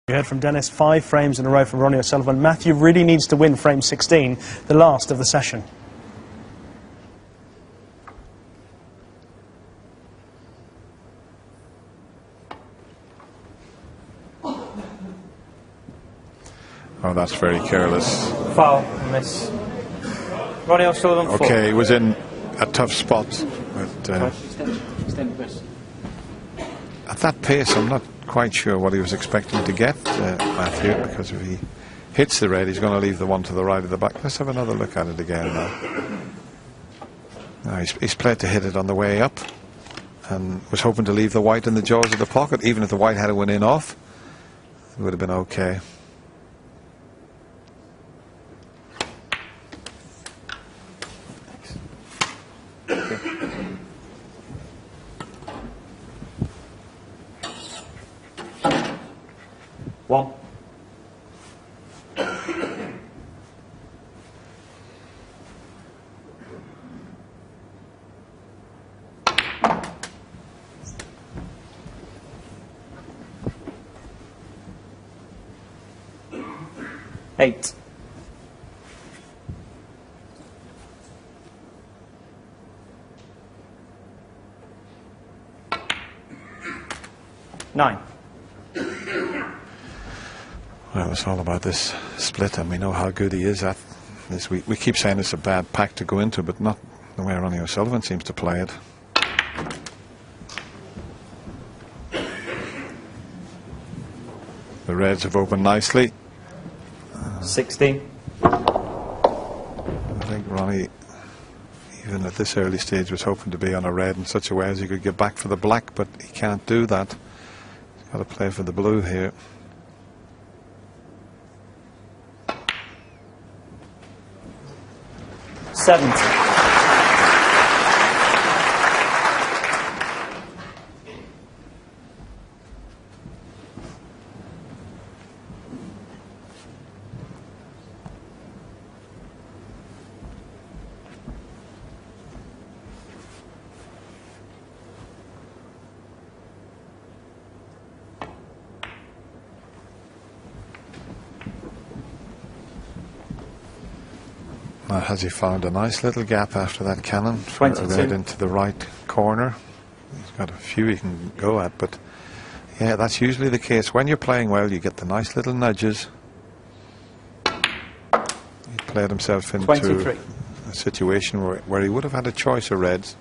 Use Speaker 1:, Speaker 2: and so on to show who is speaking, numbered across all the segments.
Speaker 1: You heard from Dennis, 5 frames in a row from Ronnie O'Sullivan. Matthew really needs to win frame 16, the last of the session.
Speaker 2: Oh, that's very careless.
Speaker 3: Foul, miss. Ronnie O'Sullivan,
Speaker 2: okay, he was in a tough spot. But, at that pace, I'm not quite sure what he was expecting to get, Matthew, because if he hits the red, he's going to leave the one to the right of the back. Let's have another look at it again now. Now he's played to hit it on the way up and was hoping to leave the white in the jaws of the pocket. Even if the white had went in off, it would have been okay.
Speaker 3: One. Eight. Nine.
Speaker 2: Well, it's all about this split, and we know how good he is at this. We keep saying it's a bad pack to go into, but not the way Ronnie O'Sullivan seems to play it. The reds have opened nicely.
Speaker 3: 16.
Speaker 2: I think Ronnie, even at this early stage, was hoping to be on a red in such a way as he could get back for the black, but he can't do that. He's got to play for the blue here. Now, has he found a nice little gap after that cannon?
Speaker 3: 22.
Speaker 2: Red into the right corner. He's got a few he can go at, but yeah, that's usually the case. When you're playing well, you get the nice little nudges. He played himself into
Speaker 3: 23.
Speaker 2: a situation where he would have had a choice of reds.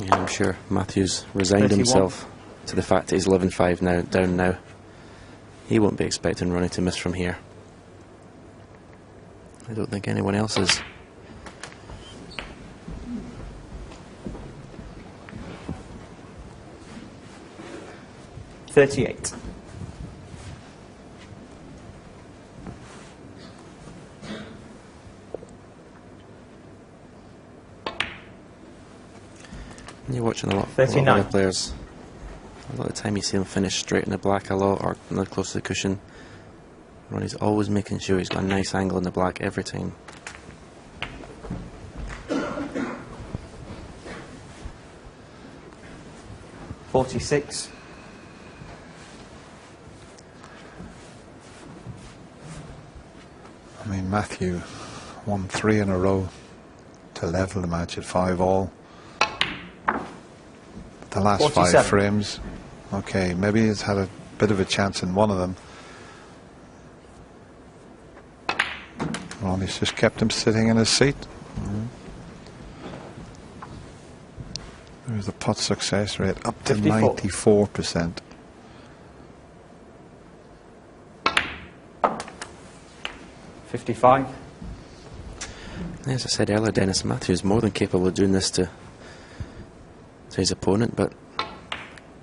Speaker 4: Yeah, I'm sure Matthew's resigned
Speaker 3: 31.
Speaker 4: himself to the fact that he's 11-5 now, down now. He won't be expecting Ronnie to miss from here. I don't think anyone else is.
Speaker 3: $38.
Speaker 4: You're watching a lot of
Speaker 3: 39.
Speaker 4: other players. A lot of the time you see them finish straight in the black a lot, or a little close to the cushion. Ronnie's always making sure he's got a nice angle in the black every time.
Speaker 3: $46.
Speaker 2: I mean, Matthew won 3 in a row to level the match at 5-all. The last
Speaker 3: 47.
Speaker 2: 5 frames, okay, maybe he's had a bit of a chance in one of them. Ronnie's just kept him sitting in his seat. There's the putt success rate up to 94%.
Speaker 3: $55.
Speaker 4: As I said earlier, Dennis, Matthew's more than capable of doing this to his opponent, but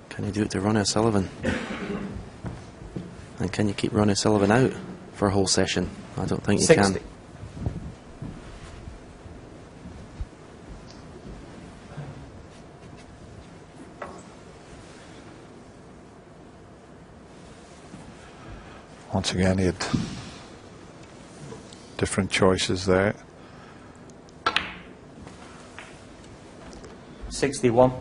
Speaker 4: can he do it to Ronnie O'Sullivan? And can you keep Ronnie O'Sullivan out for a whole session? I don't think you
Speaker 3: 60.
Speaker 4: can.
Speaker 2: Once again, he had different choices there.
Speaker 3: 61.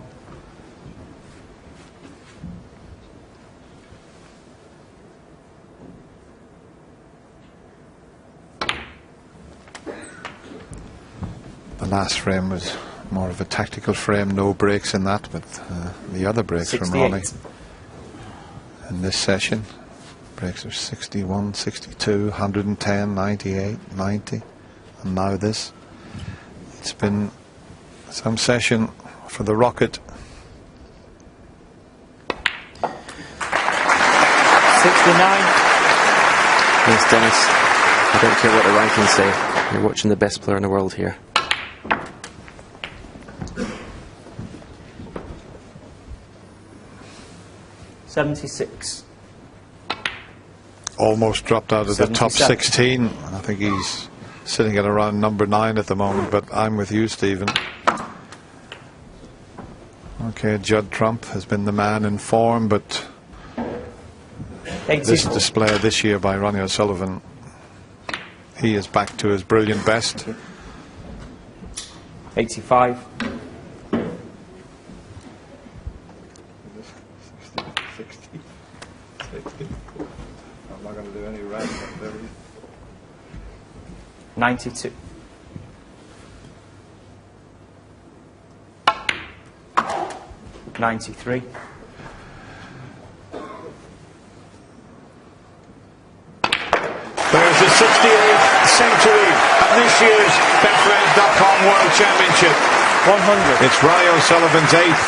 Speaker 2: The last frame was more of a tactical frame, no breaks in that, but the other breaks
Speaker 3: 68.
Speaker 2: from Ronnie in this session. Breaks are 61, 62, 110, 98, 90, and now this. It's been some session for the Rocket.
Speaker 3: 69.
Speaker 4: Yes, Dennis. I don't care what the rankings say. You're watching the best player in the world here.
Speaker 3: $76.
Speaker 2: Almost dropped out of the top
Speaker 3: 77.
Speaker 2: 16. I think he's sitting at around number 9 at the moment, but I'm with you, Stephen. Okay, Judd Trump has been the man in form, but
Speaker 3: 80.
Speaker 2: this display this year by Ronnie O'Sullivan, he is back to his brilliant best.
Speaker 3: 85.
Speaker 2: 60. I'm not going to do any round.
Speaker 3: 92. 93.
Speaker 2: There's a 68th century of this year's BetRace.com World Championship.
Speaker 3: 100.
Speaker 2: It's Ronnie O'Sullivan's 8th.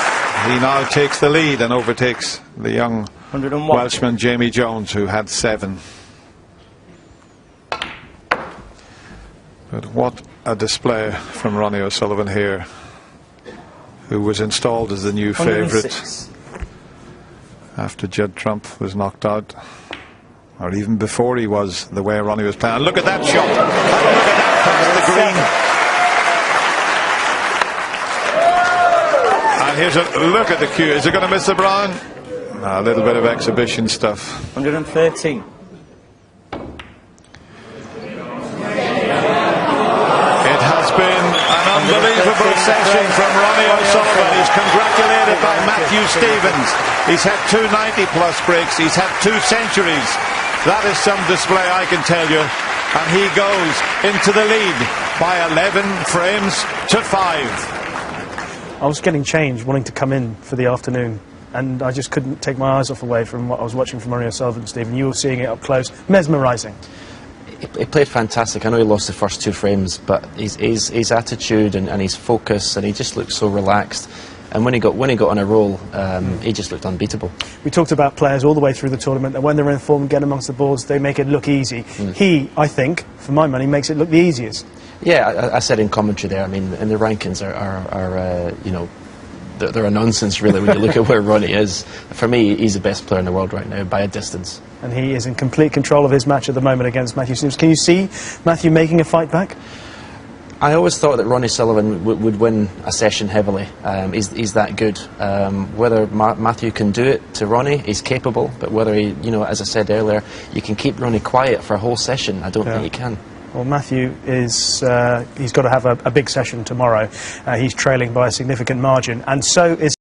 Speaker 2: He now takes the lead and overtakes the young
Speaker 3: 101.
Speaker 2: Welshman Jamie Jones, who had 7. But what a display from Ronnie O'Sullivan here, who was installed as the new favourite
Speaker 3: 106.
Speaker 2: after Judd Trump was knocked out, or even before he was, the way Ronnie was playing. And look at that shot! Have a look at that past the green. And here's a look at the cue. Is it going to miss the brown? A little bit of exhibition stuff.
Speaker 3: 113.
Speaker 2: It has been an unbelievable session from Ronnie O'Sullivan. He's congratulated by Matthew Stevens. He's had 2 90-plus breaks. He's had 2 centuries. That is some display, I can tell you. And he goes into the lead by 11 frames to 5.
Speaker 1: I was getting changed, wanting to come in for the afternoon, and I just couldn't take my eyes away from what I was watching from Ronnie O'Sullivan, Stephen. You were seeing it up close. Mesmerising.
Speaker 4: He played fantastic. I know he lost the first 2 frames, but his attitude and his focus, and he just looked so relaxed. And when he got on a roll, he just looked unbeatable.
Speaker 1: We talked about players all the way through the tournament, and when they're in form and get amongst the boards, they make it look easy. He, I think, for my money, makes it look the easiest.
Speaker 4: Yeah, I said in commentary there, I mean, and the rankings are you know, they're a nonsense, really, when you look at where Ronnie is. For me, he's the best player in the world right now, by a distance.
Speaker 1: And he is in complete control of his match at the moment against Matthew Stevens. Can you see Matthew making a fight back?
Speaker 4: I always thought that Ronnie Sullivan would win a session heavily. He's that good. Whether Matthew can do it to Ronnie, he's capable, but whether he, you know, as I said earlier, you can keep Ronnie quiet for a whole session, I don't think he can.
Speaker 1: Well, Matthew is, he's got to have a big session tomorrow. He's trailing by a significant margin, and so is